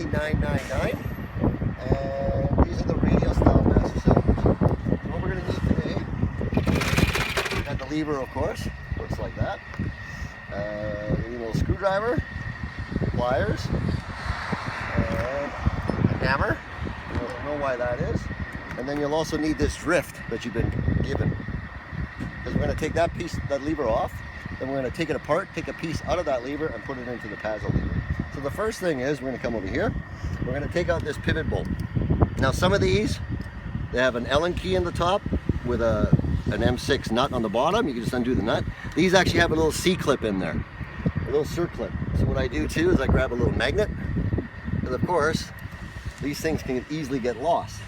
F-99, and these are the radial style master cylinders. So what we're going to need today, we got the lever, of course, looks like that. We need a little screwdriver, pliers, and a hammer. You don't know why that is. And then you'll also need this drift that you've been given. Because we're going to take that lever off, then we're going to take it apart, take a piece out of that lever and put it into the Pazzo lever. So the first thing is, we're going to come over here, we're going to take out this pivot bolt. Now some of these, they have an Allen key in the top with an M6 nut on the bottom. You can just undo the nut. These actually have a little C-clip in there, a little circlip. So what I do too is I grab a little magnet, and of course, these things can easily get lost.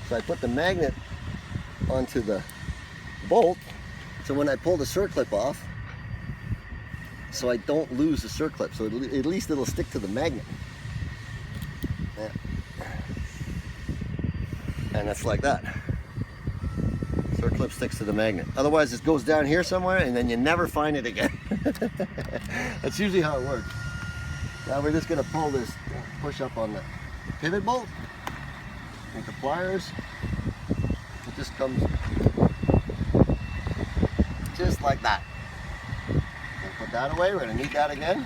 So I put the magnet onto the bolt, so when I pull the circlip off, so I don't lose the circlip, so at least it'll stick to the magnet. Yeah. And it's like that. Circlip sticks to the magnet. Otherwise it goes down here somewhere and then you never find it again. That's usually how it works. Now we're just going to pull this, push up on the pivot bolt. With the pliers, it just comes just like that. We'll put that away. We're going to need that again.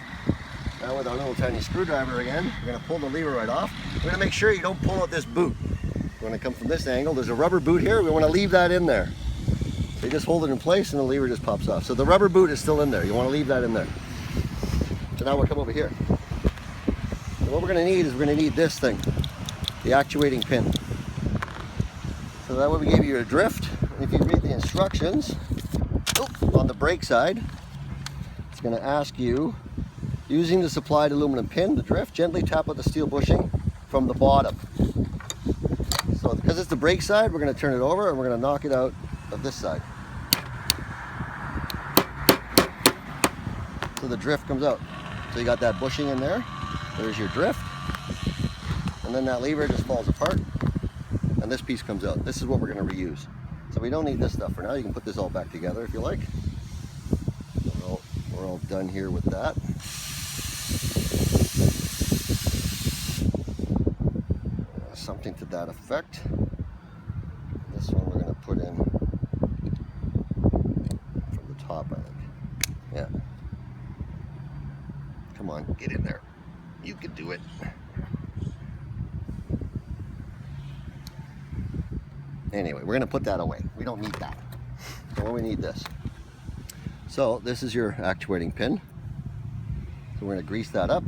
Now with our little tiny screwdriver again, we're going to pull the lever right off. We're going to make sure you don't pull out this boot. We're going to come from this angle. There's a rubber boot here. We want to leave that in there. So you just hold it in place and the lever just pops off. So the rubber boot is still in there. You want to leave that in there. So now we'll come over here. So what we're going to need is we're going to need this thing, the actuating pin. So that way we gave you a drift. And if you read the instructions, on the brake side, it's going to ask you, using the supplied aluminum pin, the drift, gently tap out the steel bushing from the bottom. So because it's the brake side, we're going to turn it over and we're going to knock it out of this side. So the drift comes out. So you got that bushing in there. There's your drift. And then that lever just falls apart. And this piece comes out. This is what we're going to reuse. So we don't need this stuff for now. You can put this all back together if you like. We're all done here with that. Something to that effect. This one we're going to put in from the top, I think. Yeah. Come on, get in there. You can do it. Anyway, we're going to put that away. We don't need that. So we need this. So this is your actuating pin. So we're going to grease that up.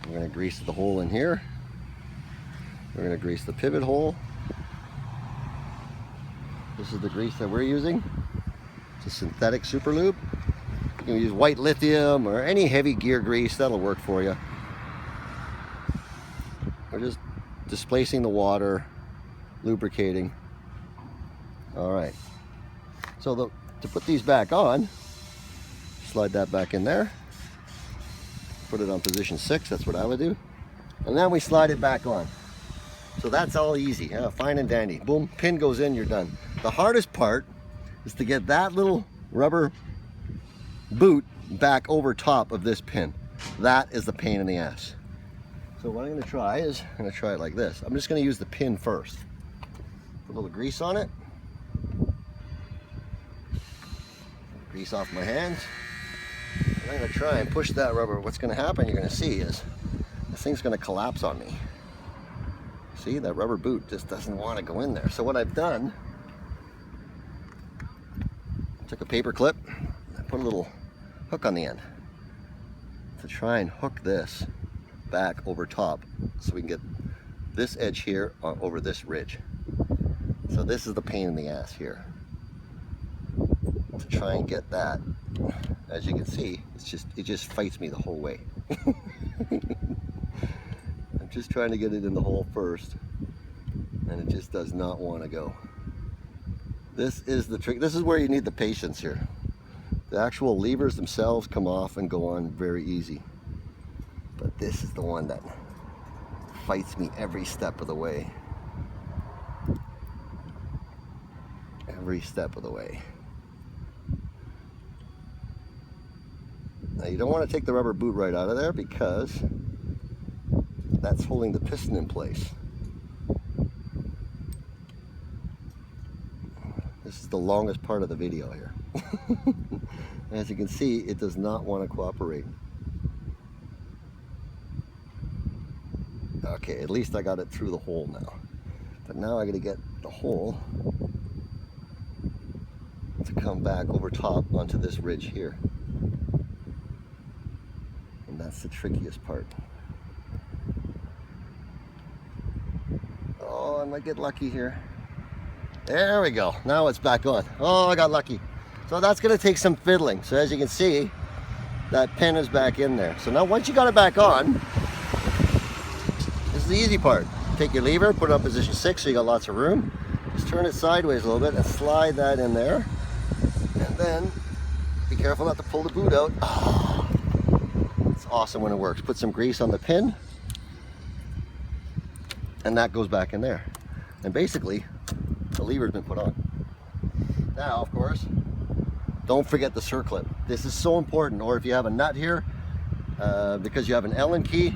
We're going to grease the hole in here. We're going to grease the pivot hole. This is the grease that we're using. It's a synthetic super lube. You can use white lithium or any heavy gear grease. That'll work for you. We're just displacing the water, lubricating. All right. So to put these back on, slide that back in there. Put it on position 6, that's what I would do. And then we slide it back on. So that's all easy, fine and dandy. Boom, pin goes in, you're done. The hardest part is to get that little rubber boot back over top of this pin. That is the pain in the ass. So what I'm going to try is, I'm going to try it like this. I'm just going to use the pin first. Put a little grease on it. Grease off my hands. And I'm going to try and push that rubber. What's going to happen, you're going to see, is this thing's going to collapse on me. See, that rubber boot just doesn't want to go in there. So what I've done, I took a paper clip, I put a little hook on the end to try and hook this back over top so we can get this edge here over this ridge. So this is the pain in the ass here. To try and get that, as you can see, it just fights me the whole way. I'm just trying to get it in the hole first, and it just does not want to go. This is the trick. This is where you need the patience here. The actual levers themselves come off and go on very easy. But this is the one that fights me every step of the way. Every step of the way. Now you don't want to take the rubber boot right out of there because that's holding the piston in place. This is the longest part of the video here. As you can see, it does not want to cooperate. Okay, at least I got it through the hole now. But now I got to get the hole to come back over top onto this ridge here. And that's the trickiest part. Oh, I might get lucky here. There we go. Now it's back on. Oh, I got lucky. So that's going to take some fiddling. So as you can see, that pin is back in there. So now once you got it back on, this is the easy part. Take your lever, put it on position 6 so you got lots of room. Just turn it sideways a little bit and slide that in there. And then be careful not to pull the boot out. Oh, it's awesome when it works. Put some grease on the pin and that goes back in there. And basically, the lever's been put on. Now, of course, don't forget the circlip. This is so important. Or if you have a nut here, because you have an Allen key,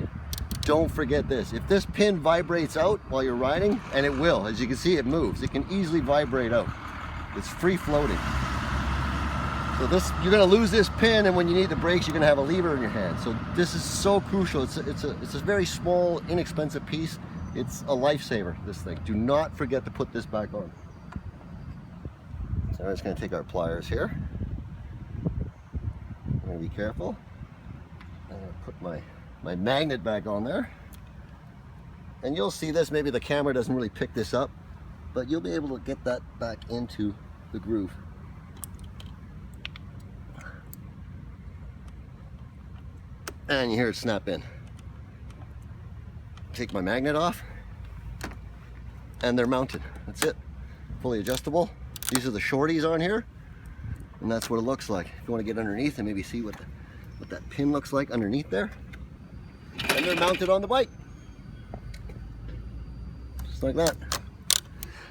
don't forget this. If this pin vibrates out while you're riding, and it will, as you can see, it moves. It can easily vibrate out. It's free floating. So this, you're gonna lose this pin, and when you need the brakes, you're gonna have a lever in your hand. So this is so crucial. It's a very small, inexpensive piece. It's a lifesaver, this thing. Do not forget to put this back on. So we're just gonna take our pliers here. I'm gonna be careful. I'm gonna put my magnet back on there. And you'll see this, maybe the camera doesn't really pick this up, but you'll be able to get that back into the groove. And you hear it snap in. Take my magnet off, and they're mounted. That's it. Fully adjustable. These are the shorties on here, and that's what it looks like. If you want to get underneath and maybe see what that pin looks like underneath there, and they're mounted on the bike, just like that.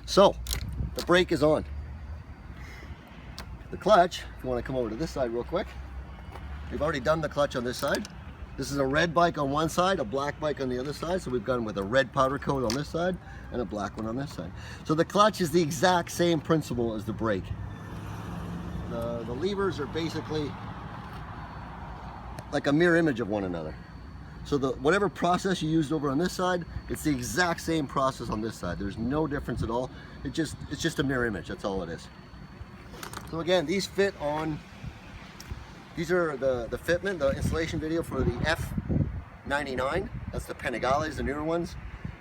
So the brake is on. The clutch, if you want to come over to this side real quick, we've already done the clutch on this side. This is a red bike on one side, a black bike on the other side. So we've gone with a red powder coat on this side and a black one on this side. So the clutch is the exact same principle as the brake. The levers are basically like a mirror image of one another. So whatever process you used over on this side, it's the exact same process on this side. There's no difference at all. It's just a mirror image, that's all it is. So again, these fit on, these are the fitment, the installation video for the F-99. That's the Panigales, the newer ones.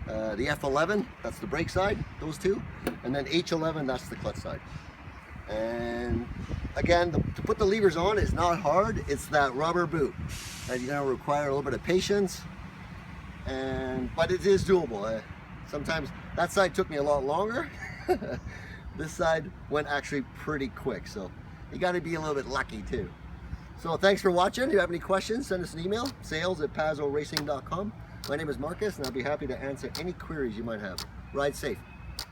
The F-11, that's the brake side, those two. And then H-11, that's the clutch side. And again, to put the levers on is not hard. It's that rubber boot. And you're gonna require a little bit of patience. But it is doable. Sometimes that side took me a lot longer. This side went actually pretty quick. So you gotta be a little bit lucky too. So thanks for watching. If you have any questions, send us an email, sales@pazzoracing.com. My name is Marcus, and I'll be happy to answer any queries you might have. Ride safe.